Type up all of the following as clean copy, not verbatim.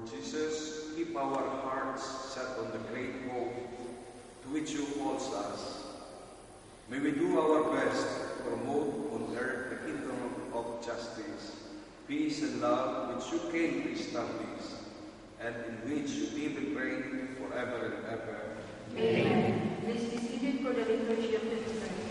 Lord Jesus, keep our hearts set on the great hope to which you call us. May we do our best to promote on earth the kingdom of justice, peace and love which you came to establish, and in which you live and reign forever and ever. Amen. Please be seated for the liturgy of the Eucharist.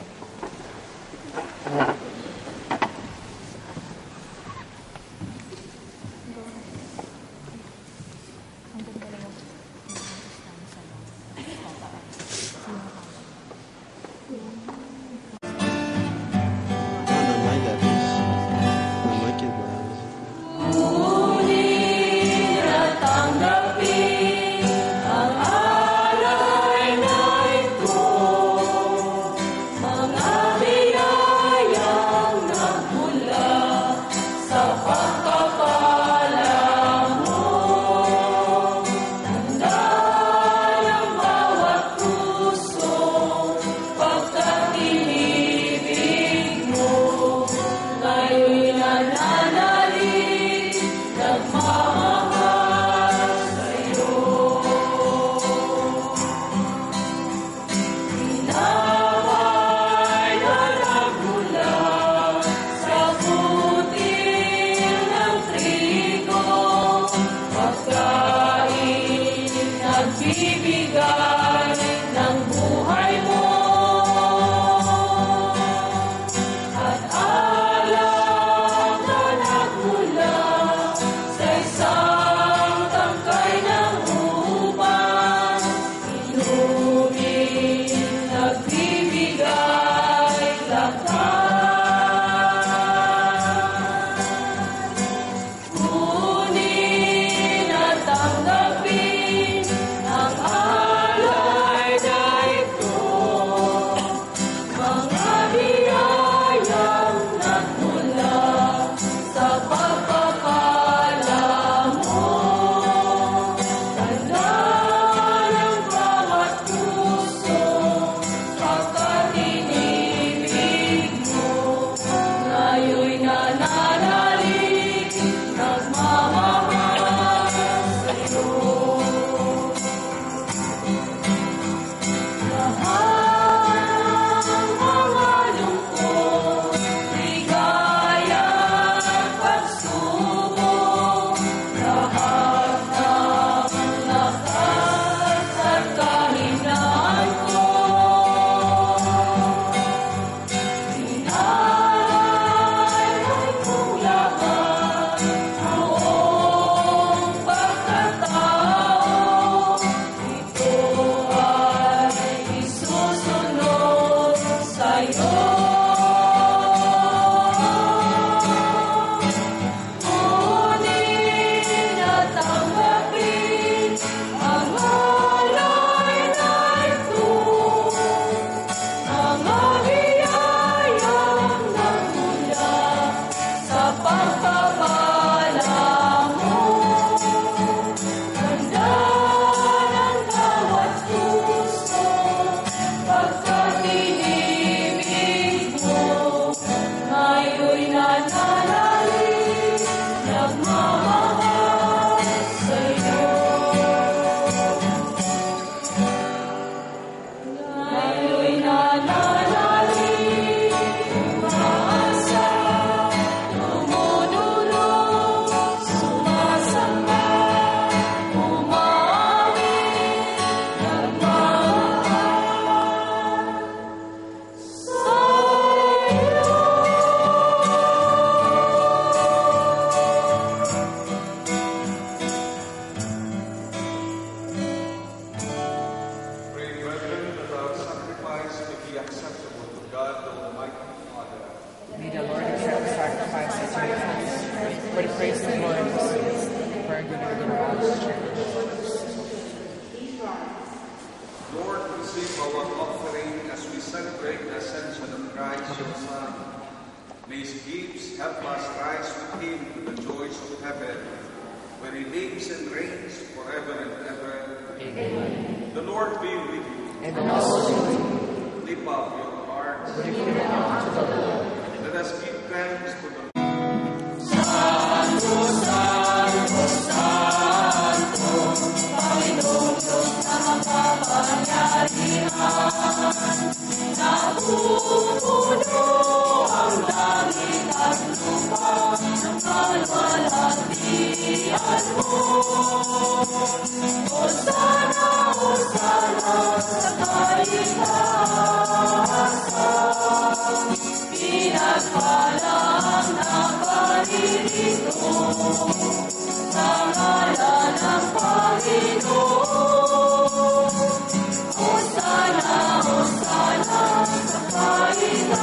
The Lord be with you. And also with you. Lift up your hearts. Let us give thanks to the Lord. Napupuno ang langit at lupa ng kalwalhatian mo. Hosana, Hosana sa kaitaasan, pinagpalang naparirito sa ngalan ng Panginoon. Hosana, Hosana sa kaitaasan.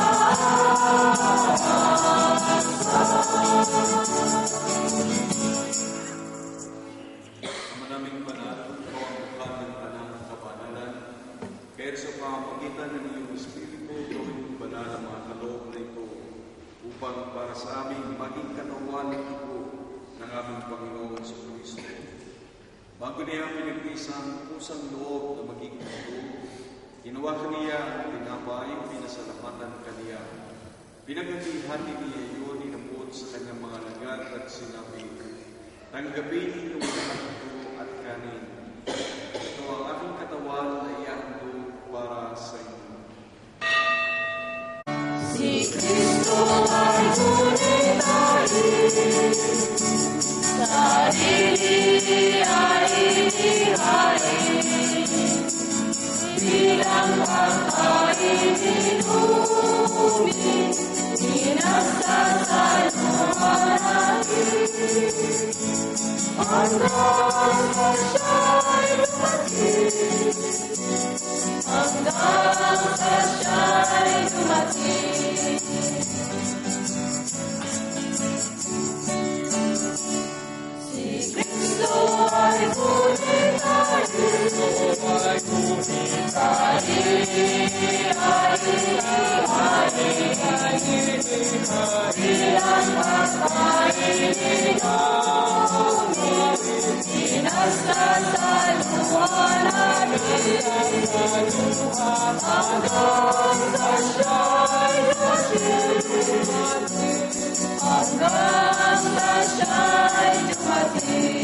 Ama naming banal, ikaw ang bukal ng tanang kabanalan. Kaya sa pamamagitan ng iyong Espiritu, gawin mo banal ang mga kaloob na ito upang para sa aming maging katawan ng ito ng aming Panginoon sa Kristo. Bago niya pinagpisang pusang loob na maging ito, ginawa kaniya ang tinapay, pinasalamatan kaniya. Pinaghati-hati niya iyon, inabot sa kanyang mga lagat at sinabi, tanggapin niyo lahat ito at kanin. Ito ang aking katawan na iahando para sa inyo. Si Kristo ay tunay tayo, sarili ay inihain, bilang pagkain inumin, inagsasaluhan natin, hanggang sa siya'y dumating, hanggang sa siya'y dumating. Si Kristo ay tunay tayo, bilang pagkain inumin, inagsasaluhan natin, hanggang sa siya'y dumating, hanggang sa siya'y dumating.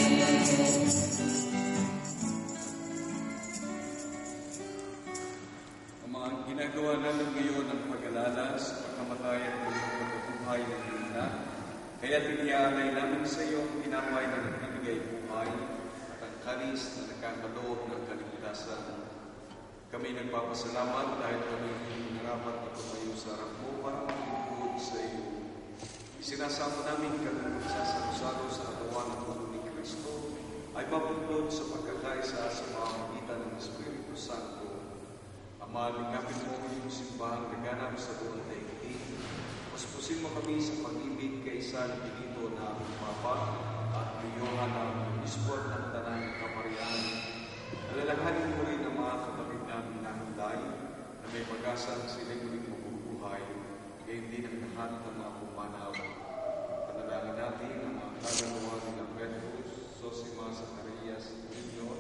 Ang mga ginagawa namin ngayon ang pag-alala sa pagkamatay at pagkabuhay ng Panginoon. Kaya tinialay namin sa iyo ang tinapay na nagbibigay buhay at ang kanis na nagkakaloob ng kaligtasan. Kami nagpapasalamat dahil kami narapat na tumayo sa harap mo para maglingkod sa iyo. Isinasama namin kami magsasalo-salo sa katawan ng Panginoon ni Kristo ay papuntod sa pagkakaisa sa pamamagitan ng Espiritu Santo. Ama, lingapin mo yung simbahang naganap sa buong daigdig. Puspusin mo kami sa pag-ibig kay San Benito na aming Papa at Leohan ang Bisport ng Tanang Kaparian. Alalahanin mo rin ang mga kapatid namin na Hinday na may pag-asang sila'y muling mabubuhay, gayon din ang lahat ng mga pumanaw. Panalangin natin ang mga kaluluwa nila Petrus, Sosima, Zacarias, Junior,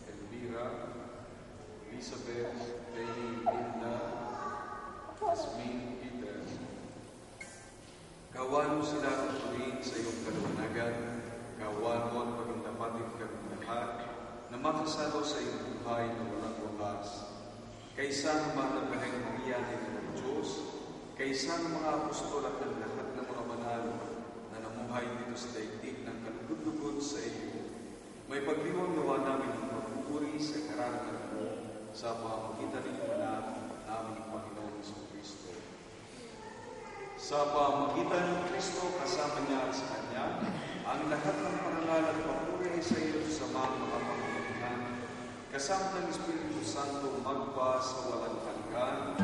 Elvira, Elizabeth, Lady, Linda, Jasmine, Peter. Kawan mo sila at tuloyin sa iyong kaluwanagan. Kawan mo at pagindapatin kami lahat na makasalo sa iyong buhay na walang wakas. Kaysa ng mga nagkahing Maria ng Diyos, kaysa ng mga apostol at ng lahat ng mga banal na namuhay dito sa daigdig ng kalugod-lugod sa iyo, may pagliwang nawa namin ang pagpupuri sa karangan mo sa pamamagitan ng anak naming Panginoon sa Kristo. Sa pamamagitan ng Kristo, kasama niya at sa Kanya, ang lahat ng parangal at papuri sa iyo sa mga Panginoon, kasama ng Espiritu Santo magpa sa walang hanggan.